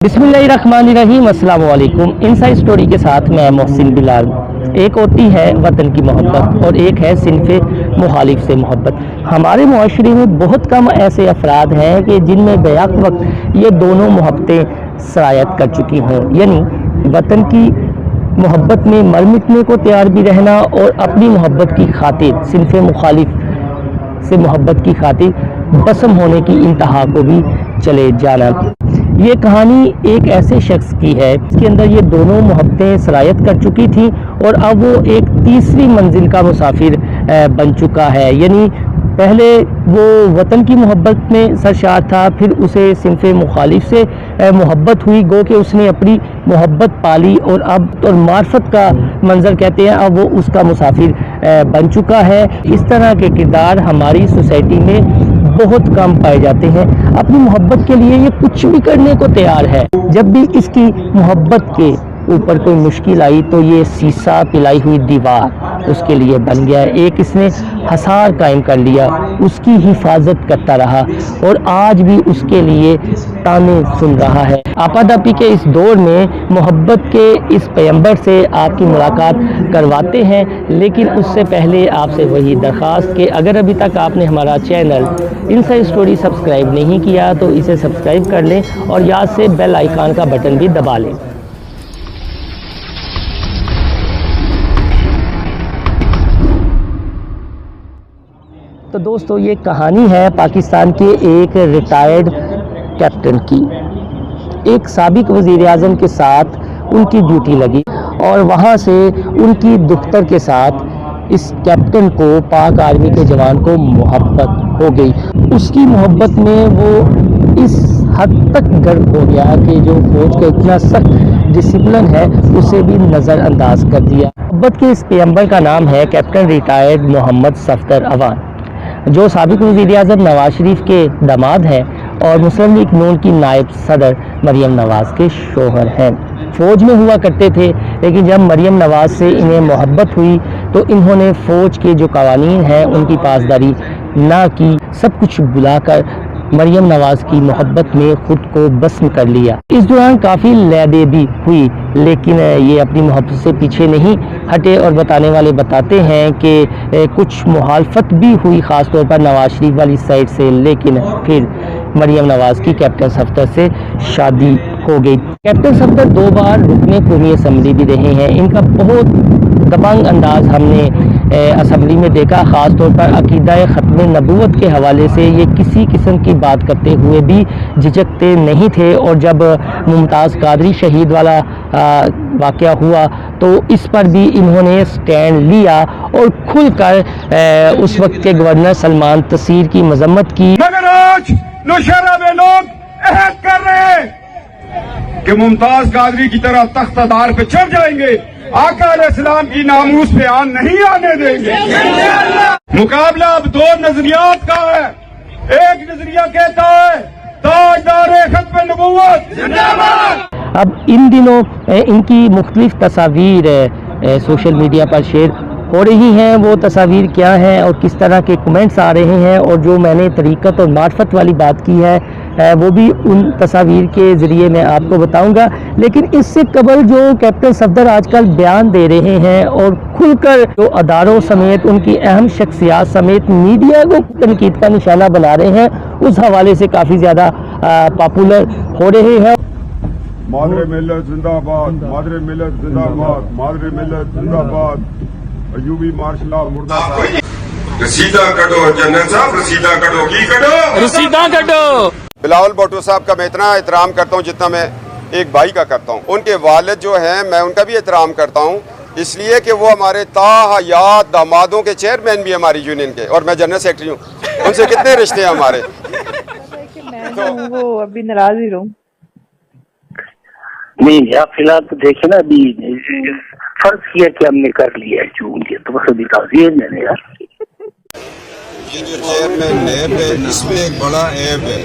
बिस्मिल्लाहिर्रहमानिर्रहीम, अस्सलाम वालेकुम। इनसाइड स्टोरी के साथ मैं मोहसिन बिलाल। एक होती है वतन की मोहब्बत और एक है सिनफ़े मुखालिफ से मोहब्बत। हमारे मुआशरे में बहुत कम ऐसे अफराद हैं कि जिनमें बैक वक्त ये दोनों मोहब्बतें सरायत कर चुकी हों, यानी वतन की मोहब्बत में मर मिटने को तैयार भी रहना और अपनी मोहब्बत की खातिर सिनफ़े मुखालिफ से मोहब्बत की खातिर बसम होने की इंतहा को भी चले जाना। ये कहानी एक ऐसे शख्स की है जिसके अंदर ये दोनों मोहब्बतें सरायत कर चुकी थी और अब वो एक तीसरी मंजिल का मुसाफिर बन चुका है। यानी पहले वो वतन की मोहब्बत में सरशार था, फिर उसे सिनफ़े मुखालिफ से मोहब्बत हुई, गो कि उसने अपनी मोहब्बत पाली और अब और मार्फत का मंजर कहते हैं, अब वो उसका मुसाफिर बन चुका है। इस तरह के किरदार हमारी सोसाइटी में बहुत कम पाए जाते हैं। अपनी मोहब्बत के लिए ये कुछ भी करने को तैयार है। जब भी इसकी मोहब्बत के ऊपर कोई मुश्किल आई तो ये सीसा पिलाई हुई दीवार उसके लिए बन गया। एक इसने हसार कायम कर लिया, उसकी हिफाजत करता रहा और आज भी उसके लिए ताने सुन रहा है। आपाधापी के इस दौर में मोहब्बत के इस पैगंबर से आपकी मुलाकात करवाते हैं, लेकिन उससे पहले आपसे वही दरख्वास्त कि अगर अभी तक आपने हमारा चैनल इनसाइड स्टोरी सब्सक्राइब नहीं किया तो इसे सब्सक्राइब कर लें और याद से बेल आइकन का बटन भी दबा लें। तो दोस्तों, ये कहानी है पाकिस्तान के एक रिटायर्ड कैप्टन की। एक साबिक वज़ीर आज़म के साथ उनकी ड्यूटी लगी और वहाँ से उनकी दफ्तर के साथ इस कैप्टन को, पाक आर्मी के जवान को मोहब्बत हो गई। उसकी मोहब्बत में वो इस हद तक गर्क हो गया कि जो फौज का इतना सख्त डिसिप्लिन है उसे भी नज़रअंदाज कर दिया। मोहब्बत के इस पैगंबर का नाम है कैप्टन रिटायर्ड मोहम्मद सफदर अवान, जो साबिक वज़ीर आज़म नवाज शरीफ के दामाद हैं और मुस्लिम लीग नून की नायब सदर मरियम नवाज़ के शोहर हैं। फ़ौज में हुआ करते थे, लेकिन जब मरियम नवाज़ से इन्हें मोहब्बत हुई तो इन्होंने फ़ौज के जो कवानीन हैं उनकी पासदारी ना की। सब कुछ बुलाकर मरियम नवाज़ की मोहब्बत में ख़ुद को बस्म कर लिया। इस दौरान काफ़ी लैदे भी हुई, लेकिन ये अपनी मोहब्बत से पीछे नहीं हटे और बताने वाले बताते हैं कि कुछ मुखालफत भी हुई, ख़ास तौर पर नवाज शरीफ वाली साइड से, लेकिन फिर मरियम नवाज़ की कैप्टन सफदर से शादी हो गई। कैप्टन सफदर 2 बार रुकने कौमी असम्बली भी रहे हैं। इनका बहुत दबंग अंदाज हमने असम्बली में देखा, ख़ास तौर पर अकीदा ख़त्म नबूवत के हवाले से ये किसी किस्म की बात करते हुए भी झिझकते नहीं थे। और जब मुमताज़ कादरी शहीद वाला वाक़या हुआ तो इस पर भी इन्होंने स्टैंड लिया और खुलकर उस वक्त के गवर्नर सलमान तसीर की मजम्मत की। मगर आज नौशहरा में लोग अहद कर रहे हैं कि मुमताज कादरी की तरह तख्तादार पे चढ़ जाएंगे, आका अलैहिस्सलाम की नामूस पे आन नहीं आने देंगे। मुकाबला अब 2 नजरियात का है। एक नजरिया कहता है ताजदारे खत्म नबूवत जिंदाबाद। अब इन दिनों इनकी मुख्तलिफ तस्वीर सोशल मीडिया पर शेयर हो रही हैं। वो तस्वीर क्या हैं और किस तरह के कमेंट्स आ रहे हैं, और जो मैंने तरीक़त और मार्फत वाली बात की है वो भी उन तस्वीर के ज़रिए मैं आपको बताऊंगा। लेकिन इससे कबल जो कैप्टन सफदर आजकल बयान दे रहे हैं और खुलकर जो अदारों समेत उनकी अहम शख्सियात समेत मीडिया को तनकीद का निशाना बना रहे हैं, उस हवाले से काफ़ी ज़्यादा पॉपुलर हो रहे हैं। मादरे मिल्लत जिंदाबाद, मादरे मिल्लत जिंदाबाद, मादरे मिल्लत जिंदाबाद, अयूबी मार्शल मुर्दाबाद। रसीदा कटो जनरल साहब, रसीदा कटो, की कटो, रसीदा कटो। बिलावल भुट्टो साहब का मैं इतना एहतराम करता हूँ जितना मैं एक भाई का करता हूँ। उनके वालिद जो हैं मैं उनका भी एहतराम करता हूँ, इसलिए कि वो हमारे ताहयात दामादों के चेयरमैन भी हमारी यूनियन के, और मैं जनरल सेक्रेटरी हूँ। उनसे कितने रिश्ते हैं हमारे। मैं वो अभी नाराज ही रहूं नहीं यार, फिलहाल तो देखे ना, अभी फर्ज किया कि हमने कर लिया है चून के, तो बस अभी राजी है मैंने यार। ये जो चेयरमैन ऐप है इसमें एक बड़ा ऐप है,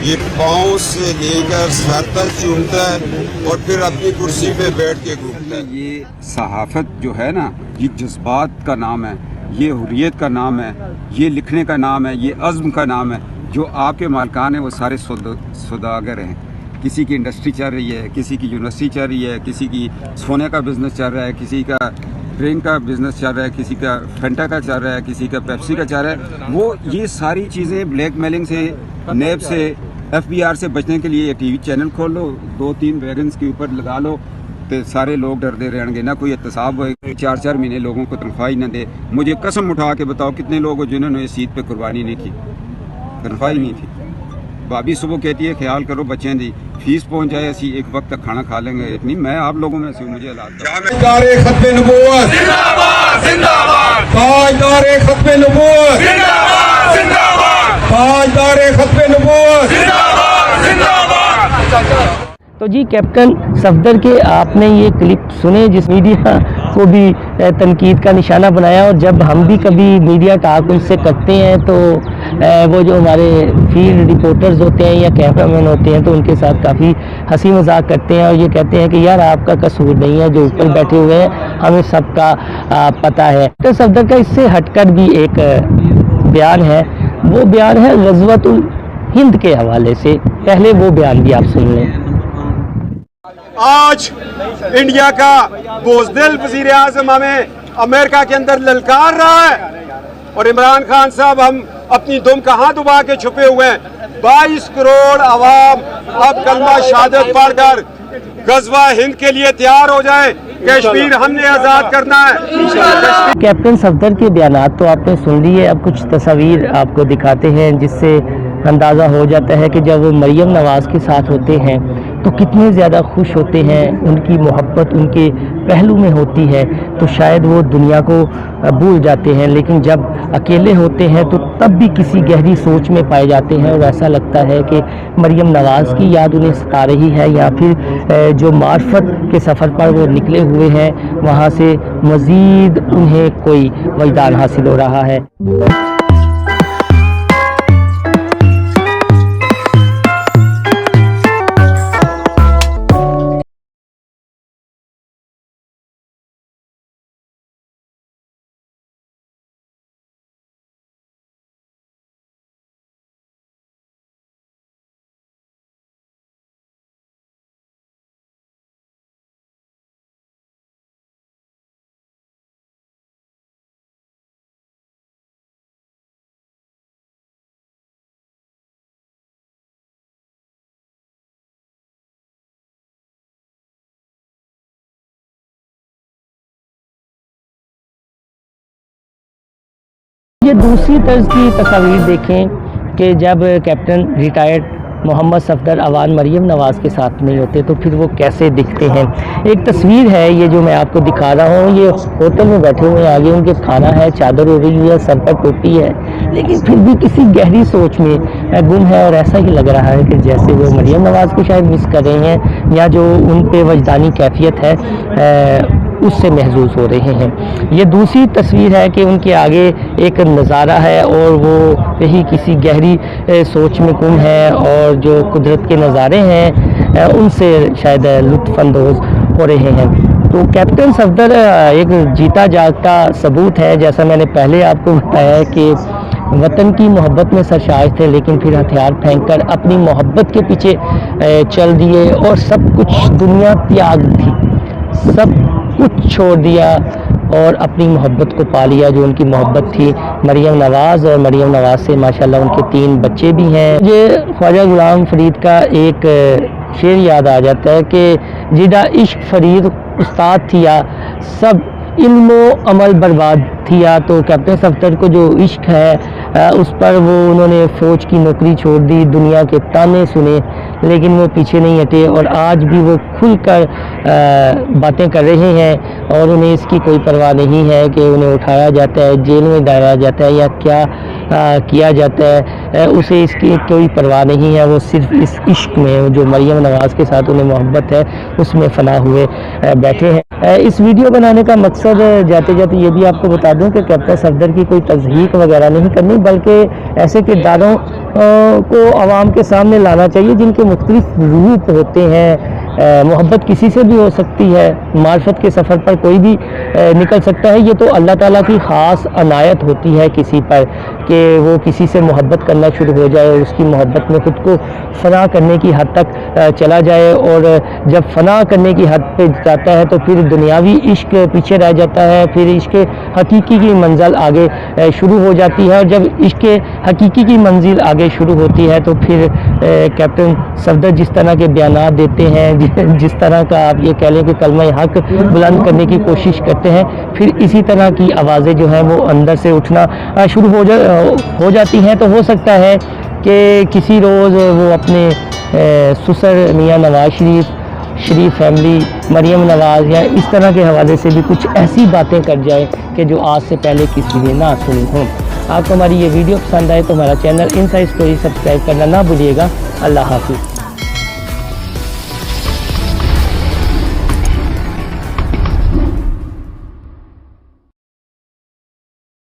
ये पाँव से लेकर सर तक चूमता है और फिर अपनी कुर्सी पे बैठ के घूमता है। ये सहाफत जो है ना, ये जज्बात का नाम है, ये हुर्रियत का नाम है, ये लिखने का नाम है, ये अज़्म का नाम है। जो आपके मालिकान हैं वो सारे सौदागर हैं। किसी की इंडस्ट्री चल रही है, किसी की यूनिवर्सिटी चल रही है, किसी की सोने का बिज़नेस चल रहा है, किसी का ड्रिंक का बिज़नेस चल रहा है, किसी का फेंटा का चल रहा है, किसी का पेप्सी का चल रहा है। वो ये सारी चीज़ें ब्लैक मेलिंग से, नेब से, FBR से बचने के लिए टीवी चैनल खोल लो, 2-3 वैगन्स के ऊपर लगा लो, तो सारे लोग डरते रहेंगे। ना कोई एहतसाब हो, 4-4 महीने लोगों को तनख्वाह ही न दे। मुझे कसम उठा के बताओ कितने लोग हो जिन्होंने इस ईद पे कुर्बानी नहीं की, तनख्वाह ही नहीं थी। भाभी सुबह कहती है ख्याल करो बच्चों दी फीस पहुंच जाए, ऐसी एक वक्त तक खाना खा लेंगे। इतनी मैं आप लोगों में से मुझे ताजदारे खत्मे नबूवत जिंदाबाद जिंदाबाद, ताजदारे खत्मे नबूवत जिंदाबाद जिंदाबाद, ताजदारे खत्मे नबूवत जिंदाबाद जिंदाबाद। तो जी कैप्टन सफदर के आपने ये क्लिप सुने जिस मीडिया को भी तनकीद का निशाना बनाया, और जब हम भी कभी मीडिया टाक उनसे करते हैं तो वो जो हमारे फील्ड रिपोर्टर्स होते हैं या कैमरामैन होते हैं तो उनके साथ काफ़ी हंसी मजाक करते हैं और ये कहते हैं कि यार आपका कसूर नहीं है, जो ऊपर बैठे हुए हैं हमें सबका पता है। तो सफदर का इससे हटकर भी एक बयान है, वो बयान है ग़ज़वतुल हिंद के हवाले से। पहले वो बयान भी आप सुन लें। आज इंडिया का बोझदिल वजीर आज़म हमें अमेरिका के अंदर ललकार रहा है, और इमरान खान साहब हम अपनी दुम कहाँ दुबा के छुपे हुए हैं। 22 करोड़ आवाम अब कलमा शहादत पढ़कर गज़वा हिंद के लिए तैयार हो जाए। कश्मीर हमने आज़ाद करना है। कैप्टन सफदर के बयानात तो आपने सुन लिए, अब कुछ तस्वीर आपको दिखाते हैं जिससे अंदाज़ा हो जाता है कि जब वो मरियम नवाज़ के साथ होते हैं तो कितने ज़्यादा खुश होते हैं, उनकी मोहब्बत उनके पहलू में होती है तो शायद वो दुनिया को भूल जाते हैं, लेकिन जब अकेले होते हैं तो तब भी किसी गहरी सोच में पाए जाते हैं और ऐसा लगता है कि मरियम नवाज़ की याद उन्हें सता रही है, या फिर जो मार्फत के सफ़र पर वो निकले हुए हैं वहाँ से मज़ीद उन्हें कोई वजदान हासिल हो रहा है। ये दूसरी तर्ज की तस्वीर देखें कि जब कैप्टन रिटायर्ड मोहम्मद सफदर अवान मरियम नवाज़ के साथ नहीं होते तो फिर वो कैसे दिखते हैं। एक तस्वीर है ये जो मैं आपको दिखा रहा हूँ, ये होटल में बैठे हुए हैं, आगे उनके खाना है, चादर ओढ़ी हुई है, सर पर टोपी है, लेकिन फिर भी किसी गहरी सोच में गुम है और ऐसा ही लग रहा है कि जैसे वो मरियम नवाज़ को शायद मिस कर रहे हैं या जो उन पे वजदानी कैफियत है उससे महसूस हो रहे हैं। ये दूसरी तस्वीर है कि उनके आगे एक नज़ारा है और वो यही किसी गहरी सोच में गुम है और जो कुदरत के नज़ारे हैं उनसे शायद लुत्फ़अंदोज़ हो रहे हैं। तो कैप्टन सफदर एक जीता जागता सबूत है, जैसा मैंने पहले आपको बताया कि वतन की मोहब्बत में सरशार थे, लेकिन फिर हथियार फेंककर अपनी मोहब्बत के पीछे चल दिए और सब कुछ दुनिया त्याग दी, सब कुछ छोड़ दिया और अपनी मोहब्बत को पा लिया जो उनकी मोहब्बत थी मरियम नवाज़। और मरियम नवाज़ से माशाल्लाह उनके 3 बच्चे भी हैं। मुझे ख्वाजा गुलाम फरीद का एक शेर याद आ जाता है कि जिदा इश्क फरीद उस्ताद थिया सब इल्मो अमल बर्बाद थिया। तो कैप्टन सफदर को जो इश्क है उस पर वो उन्होंने फ़ौज की नौकरी छोड़ दी, दुनिया के ताने सुने, लेकिन वो पीछे नहीं हटे और आज भी वो खुलकर बातें कर रहे हैं और उन्हें इसकी कोई परवाह नहीं है कि उन्हें उठाया जाता है, जेल में डाला जाता है या क्या किया जाता है, उसे इसकी कोई परवाह नहीं है। वो सिर्फ इस इश्क में जो मरियम नवाज़ के साथ उन्हें मोहब्बत है उसमें फना हुए बैठे हैं। इस वीडियो बनाने का मकसद जाते जाते ये भी आपको बता दूं कि कैप्टन सफदर की कोई तज़हीक वगैरह नहीं करनी, बल्कि ऐसे किरदारों को आवाम के सामने लाना चाहिए जिनके मुख्तलिफ रूप होते हैं, محبت کسی سے بھی ہو سکتی ہے، معرفت کے سفر پر کوئی بھی نکل سکتا ہے، یہ تو اللہ تعالیٰ کی خاص عنایت ہوتی ہے کسی پر کہ وہ کسی سے محبت کرنا شروع ہو جائے اور اس کی محبت میں خود کو فنا کرنے کی حد تک چلا جائے، اور جب فنا کرنے کی حد پہ جاتا ہے تو پھر دنیاوی عشق پیچھے رہ جاتا ہے، پھر عشق حقیقی کی منزل آگے شروع ہو جاتی ہے، اور جب عشق حقیقی کی منزل آگے شروع ہوتی ہے تو پھر کیپٹن صفدر جس طرح کے بیانات دیتے ہیں، جس طرح کا آپ یہ کہہ لیں کہ کلمہ حق بلند کرنے کی کوشش کرتے ہیں، پھر اسی طرح کی آوازیں جو ہیں وہ اندر سے اٹھنا شروع ہو جاتی ہیں۔ تو ہو سکتا ہے کہ کسی روز وہ اپنے سسر میاں نواز شریف فیملی، مریم نواز یا اس طرح کے حوالے سے بھی کچھ ایسی باتیں کر جائے کہ جو آج سے پہلے کسی نے نہ سنی ہوں۔ آپ کو ہماری یہ ویڈیو پسند آئے تو ہمارا چینل انسائیڈ اسٹوری سبسکرائب کرنا نہ بھولیے گا۔ اللہ حافظ۔